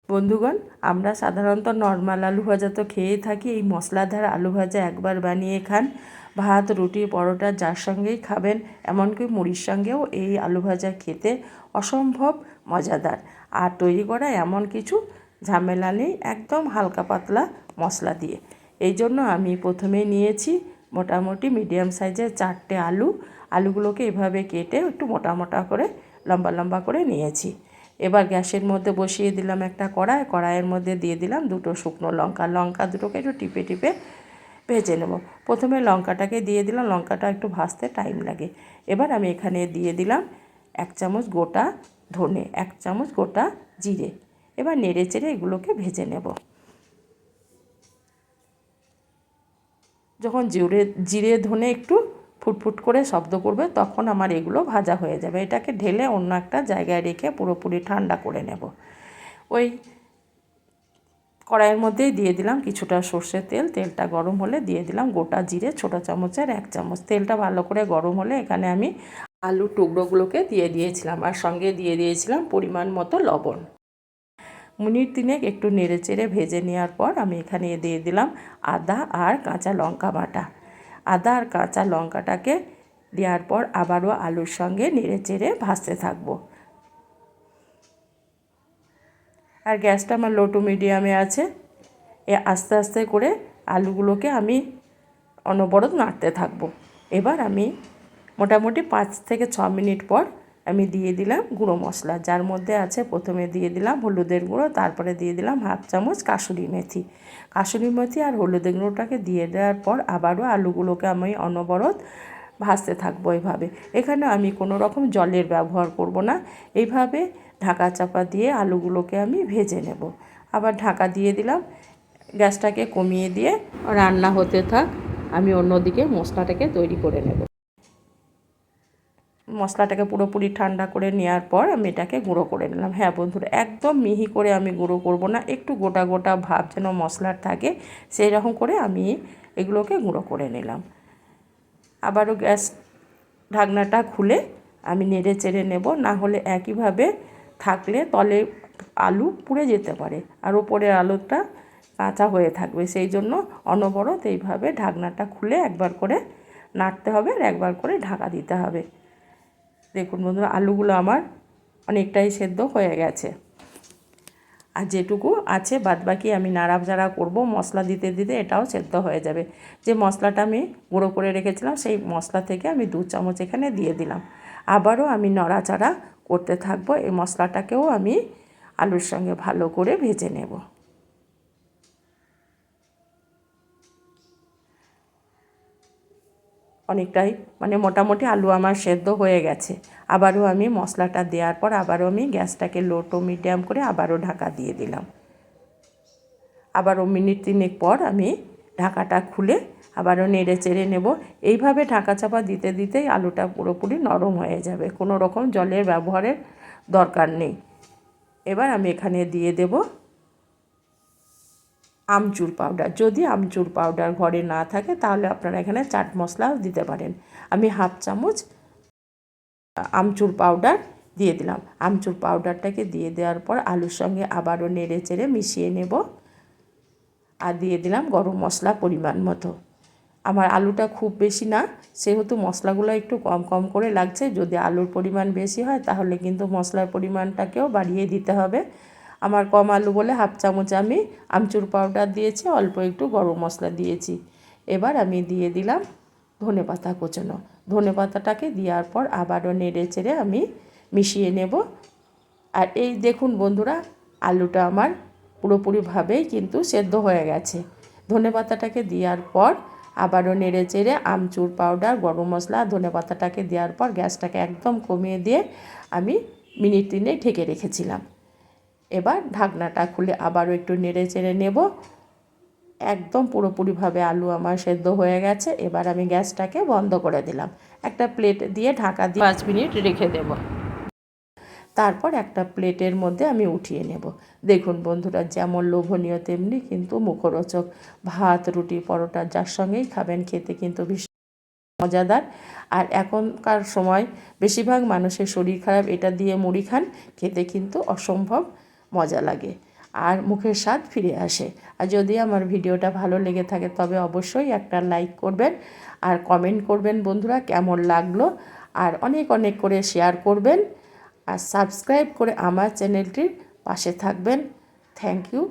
বন্ধুগণ, আমরা সাধারণত নর্মাল আলু ভাজা তো খেয়েই থাকি। এই মশলাদার আলু ভাজা একবার বানিয়ে খান, ভাত রুটি পরোটা যার সঙ্গেই খাবেন, এমনকি মুড়ির সঙ্গেও এই আলু ভাজা খেতে অসম্ভব মজাদার। আর তৈরি করা এমন কিছু ঝামেলা নেই, একদম হালকা পাতলা মশলা দিয়ে। এই জন্য আমি প্রথমে নিয়েছি মোটামুটি মিডিয়াম সাইজের 4টে আলুগুলোকে এভাবে কেটে একটু মোটা মোটা করে লম্বা লম্বা করে নিয়েছি। এবার গ্যাসের মধ্যে বসিয়ে দিলাম একটা কড়াইয়ের মধ্যে দিয়ে দিলাম 2টো শুকনো লঙ্কা দুটোকে একটু টিপে টিপে ভেজে নেব। প্রথমে লঙ্কাটাকে দিয়ে দিলাম, লঙ্কাটা একটু ভাজতে টাইম লাগে। এবার আমি এখানে দিয়ে দিলাম 1 চামচ গোটা ধনে, 1 চামচ গোটা জিরে। এবার নেড়ে চেড়ে এগুলোকে ভেজে নেব। যখন জিরে ধনে একটু ফুটফুট করে শব্দ করবে তখন আমার এগুলো ভাজা হয়ে যাবে। এটাকে ঢেলে অন্য একটা জায়গায় রেখে পুরোপুরি ঠান্ডা করে নেব। ওই কড়াইয়ের মধ্যেই দিয়ে দিলাম কিছুটা সর্ষের তেল। তেলটা গরম হলে দিয়ে দিলাম গোটা জিরে ছোটো চামচের 1 চামচ। তেলটা ভালো করে গরম হলে এখানে আমি আলুর টুকরোগুলোকে দিয়ে দিয়েছিলাম, আর সঙ্গে দিয়ে দিয়েছিলাম পরিমাণ মতো লবণ। মিনিট 3 একটু নেড়ে চেড়ে ভেজে নেওয়ার পর আমি এখানে দিয়ে দিলাম আদা আর কাঁচা লঙ্কা বাটা। আদা আর কাঁচা লঙ্কাটাকে দেওয়ার পর আবারও আলুর সঙ্গে নেড়ে চেড়ে ভাজতে থাকবো। আর গ্যাসটা আমার লো টু মিডিয়ামে আছে। আস্তে আস্তে করে আলুগুলোকে আমি অনবরত নাড়তে থাকবো। এবার আমি মোটামুটি 5 থেকে 6 মিনিট পর আমি দিয়ে দিলাম গুঁড়ো মশলা, যার মধ্যে আছে প্রথমে দিয়ে দিলাম হলুদের গুঁড়ো, তারপরে দিয়ে দিলাম 1/2 চামচ কাসুরি মেথি আর হলুদের গুঁড়োটাকে দিয়ে দেওয়ার পর আবারও আলুগুলোকে আমি অনবরত ভাজতে থাকবো এইভাবে। এখানে আমি কোনো রকম জলের ব্যবহার করব না। এইভাবে ঢাকা চাপা দিয়ে আলুগুলোকে আমি ভেজে নেব। আবার ঢাকা দিয়ে দিলাম, গ্যাসটাকে কমিয়ে দিয়ে রান্না হতে থাক, আমি অন্যদিকে মশলাটাকে তৈরি করে নেব। মশলাটাকে পুরোপুরি ঠান্ডা করে নেওয়ার পর আমি এটাকে গুঁড়ো করে নিলাম। হ্যাঁ বন্ধুরা, একদম মিহি করে আমি গুঁড়ো করব না, একটু গোটা গোটা ভাব যেন মশলার থাকে সেই রকম করে আমি এগুলোকে গুঁড়ো করে নিলাম। আবারও গ্যাস ঢাকনাটা খুলে আমি নেড়ে চেড়ে নেব, না হলে একইভাবে থাকলে তলে আলু পুড়ে যেতে পারে আর উপরের আলুটা কাঁচা হয়ে থাকবে। সেই জন্য অনবরত এইভাবে ঢাকনাটা খুলে একবার করে নাড়তে হবে আর একবার করে ঢাকা দিতে হবে। দেখুন বন্ধুরা, আলুগুলো আমার অনেকটাই সেদ্ধ হয়ে গেছে। আর যেটুকু আছে বাদবাকি আমি নাড়াচাড়া করব, মশলা দিতে দিতে এটাও সেদ্ধ হয়ে যাবে। যে মশলাটা আমি গুঁড়ো করে রেখেছিলাম সেই মশলা থেকে আমি 2 চামচ এখানে দিয়ে দিলাম। আবারও আমি নাড়াচাড়া করতে থাকবো। এই মশলাটাকেও আমি আলুর সঙ্গে ভালো করে ভেজে নেব। অনেকটাই মোটামুটি আলু আমার সেদ্ধ হয়ে গেছে। আবারও আমি মশলাটা দেওয়ার পর আবারও আমি গ্যাসটাকে লো টু মিডিয়াম করে আবারও ঢাকা দিয়ে দিলাম। আবারও মিনিট 3 পর আমি ঢাকাটা খুলে আবারও নেড়ে চেড়ে নেব। এইভাবে ঢাকা চাপা দিতে দিতেই আলুটা পুরোপুরি নরম হয়ে যাবে, কোনো রকম জলের ব্যবহারের দরকার নেই। এবার আমি এখানে দিয়ে দেব আমচুর পাউডার। যদি আমচুর পাউডার ঘরে না থাকে তাহলে আপনারা এখানে চাট মশলাও দিতে পারেন। আমি 1/2 চামচ আমচুর পাউডার দিয়ে দিলাম। আমচুর পাউডারটাকে দিয়ে দেওয়ার পর আলুর সঙ্গে আবারও নেড়ে চেড়ে মিশিয়ে নেব। আর দিয়ে দিলাম গরম মশলা পরিমাণ মতো। আমার আলুটা খুব বেশি না, সেহেতু মশলাগুলো একটু কম কম করে লাগছে। যদি আলুর পরিমাণ বেশি হয় তাহলে কিন্তু মশলার পরিমাণটাকেও বাড়িয়ে দিতে হবে। আমার কম আলু বলে 1/2 চামচ আমি আমচুর পাউডার দিয়েছি, অল্প একটু গরম মশলা দিয়েছি। এবার আমি দিয়ে দিলাম ধনেপাতা কুচনো। ধনেপাতাটাকে দেওয়ার পর আবারও নেড়ে চেড়ে আমি মিশিয়ে নেব। আর এই দেখুন বন্ধুরা, আলুটা আমার পুরোপুরিভাবেই কিন্তু সেদ্ধ হয়ে গেছে। ধনেপাতাটাকে দেওয়ার পর আবারও নেড়ে চেড়ে আমচুর পাউডার গরম মশলা ধনেপাতাটাকে দেওয়ার পর গ্যাসটাকে একদম কমিয়ে দিয়ে আমি মিনিট 3 ঢেকে রেখেছিলাম। এবার ঢাকনাটা খুলে আবারও একটু নেড়ে চেড়ে নেব। একদম পুরোপুরিভাবে আলু আমার সেদ্ধ হয়ে গেছে। এবার আমি গ্যাসটাকে বন্ধ করে দিলাম। একটা প্লেট দিয়ে ঢাকা দিয়ে 5 মিনিট রেখে দেব। তারপর একটা প্লেটের মধ্যে আমি উঠিয়ে নেব। দেখুন বন্ধুরা, যেমন লোভনীয় তেমনি কিন্তু মুখরোচক। ভাত রুটি পরোটা যার সঙ্গেই খাবেন খেতে কিন্তু ভীষণ মজাদার। আর এখনকার সময় বেশিরভাগ মানুষের শরীর খারাপ, এটা দিয়ে মুড়ি খান, খেতে কিন্তু অসম্ভব মজা লাগে। আর মুখের স্বাদ ফিরে আসে। আর যদি আমার ভিডিওটা ভালো লেগে থাকে তবে অবশ্যই একটা লাইক করবেন আর কমেন্ট করবেন বন্ধুরা কেমন লাগলো, আর অনেক অনেক করে শেয়ার করবেন আর সাবস্ক্রাইব করে আমার চ্যানেলটির পাশে থাকবেন। Thank you.